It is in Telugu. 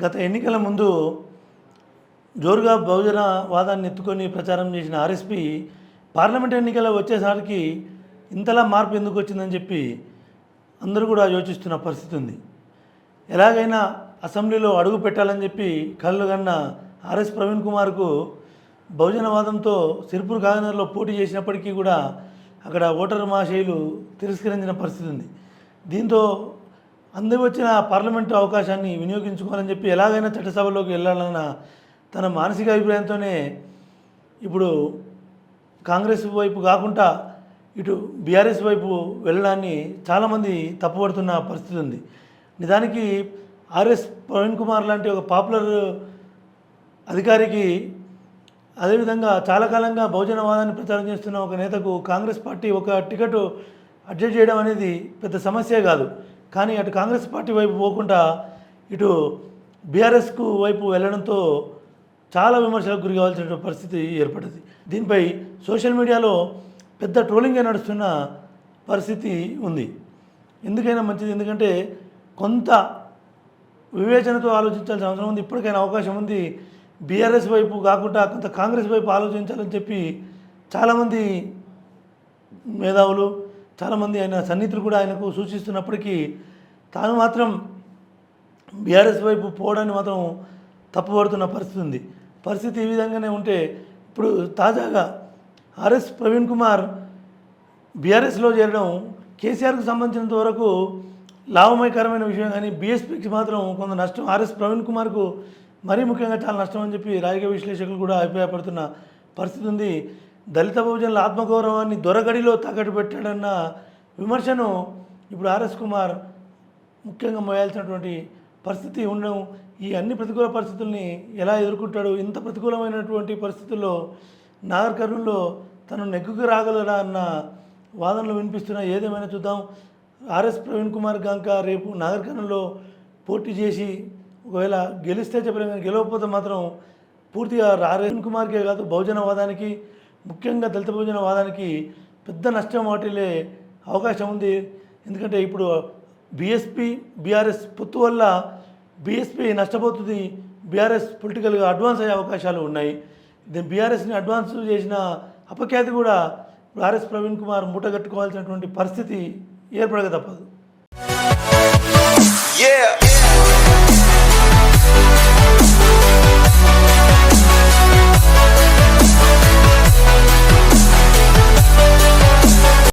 గత ఎన్నికల ముందు జోరుగా బహుజన వాదాన్ని ఎత్తుకొని ప్రచారం చేసిన ఆర్ఎస్పీ పార్లమెంట్ ఎన్నికల వచ్చేసరికి ఇంతలా మార్పు ఎందుకు వచ్చిందని చెప్పి అందరూ కూడా యోచిస్తున్న పరిస్థితి ఉంది. ఎలాగైనా అసెంబ్లీలో అడుగు పెట్టాలని చెప్పి కళ్ళుగన్న ఆర్ఎస్ ప్రవీణ్ కుమార్కు బహుజనవాదంతో సిర్పూర్ కాకినాడలో పోటీ చేసినప్పటికీ కూడా అక్కడ ఓటరు మహాశయులు తిరస్కరించిన పరిస్థితి ఉంది. దీంతో అంది వచ్చిన పార్లమెంటు అవకాశాన్ని వినియోగించుకోవాలని చెప్పి ఎలాగైనా చట్టసభలోకి వెళ్ళాలన్న తన మానసిక అభిప్రాయంతోనే ఇప్పుడు కాంగ్రెస్ వైపు కాకుండా ఇటు బీఆర్ఎస్ వైపు వెళ్ళడాన్ని చాలామంది తప్పుపడుతున్న పరిస్థితి ఉంది. నిజానికి ఆర్ఎస్ ప్రవీణ్ కుమార్ లాంటి ఒక పాపులర్ అధికారికి, అదేవిధంగా చాలా కాలంగా బహుజనవాదాన్ని ప్రచారం చేస్తున్న ఒక నేతకు కాంగ్రెస్ పార్టీ ఒక టికెట్ అడ్జస్ట్ చేయడం అనేది పెద్ద సమస్యే కాదు. కానీ అటు కాంగ్రెస్ పార్టీ వైపు పోకుండా ఇటు బీఆర్ఎస్కు వైపు వెళ్ళడంతో చాలా విమర్శలకు గురి కావాల్సిన పరిస్థితి ఏర్పడింది. దీనిపై సోషల్ మీడియాలో పెద్ద ట్రోలింగే నడుస్తున్న పరిస్థితి ఉంది. ఎందుకైనా మంచిది, ఎందుకంటే కొంత వివేచనతో ఆలోచించాల్సిన అవసరం ఉంది. ఇప్పటికైనా అవకాశం ఉంది. బీఆర్ఎస్ వైపు కాకుండా కొంత కాంగ్రెస్ వైపు ఆలోచించాలని చెప్పి చాలామంది మేధావులు, చాలామంది ఆయన సన్నిహితులు కూడా ఆయనకు సూచిస్తున్నప్పటికీ తాను మాత్రం బీఆర్ఎస్ వైపు పోవడాన్ని మాత్రం తప్పుపడుతున్న పరిస్థితి ఉంది. పరిస్థితి ఈ విధంగానే ఉంటే ఇప్పుడు తాజాగా ఆర్ఎస్ ప్రవీణ్ కుమార్ బీఆర్ఎస్లో చేరడం కేసీఆర్కు సంబంధించినంత వరకు లాభమయకరమైన విషయం, కానీ బీఎస్పీకి మాత్రం కొంత నష్టం. ఆర్ఎస్ ప్రవీణ్ కుమార్కు మరీ ముఖ్యంగా చాలా నష్టం అని చెప్పి రాజకీయ విశ్లేషకులు కూడా అభిప్రాయపడుతున్న పరిస్థితి ఉంది. దళిత బహుజనుల ఆత్మగౌరవాన్ని దొరగడిలో తాకట్టు పెట్టాడన్న విమర్శను ఇప్పుడు ఆర్ఎస్ కుమార్ ముఖ్యంగా మోయాల్సినటువంటి పరిస్థితి ఉండడం, ఈ అన్ని ప్రతికూల పరిస్థితుల్ని ఎలా ఎదుర్కొంటాడు? ఇంత ప్రతికూలమైనటువంటి పరిస్థితుల్లో నాగర్ కర్నూల్లో తను నెగ్గుకు రాగలరా అన్న వాదనలు వినిపిస్తున్నా. ఏదేమైనా చూద్దాం. ఆర్ఎస్ ప్రవీణ్ కుమార్ గంక రేపు నాగర్ కర్నూల్లో పోటీ చేసి ఒకవేళ గెలిస్తే చెప్పలేం, కానీ గెలవకపోతే మాత్రం పూర్తిగా ఆర్ఎస్ కుమార్కే కాదు బహుజనవాదానికి, ముఖ్యంగా దళిత బహుజనవాదానికి పెద్ద నష్టం వాటిల్లే అవకాశం ఉంది. ఎందుకంటే ఇప్పుడు బీఎస్పీ బీఆర్ఎస్ పొత్తు వల్ల బీఎస్పీ నష్టపోతుంది, బీఆర్ఎస్ పొలిటికల్గా అడ్వాన్స్ అయ్యే అవకాశాలు ఉన్నాయి. బీఆర్ఎస్ని అడ్వాన్స్ చేసిన అపఖ్యాతి కూడా ఆర్ఎస్ ప్రవీణ్ కుమార్ మూటగట్టుకోవాల్సినటువంటి పరిస్థితి ఏర్పడక తప్పదు.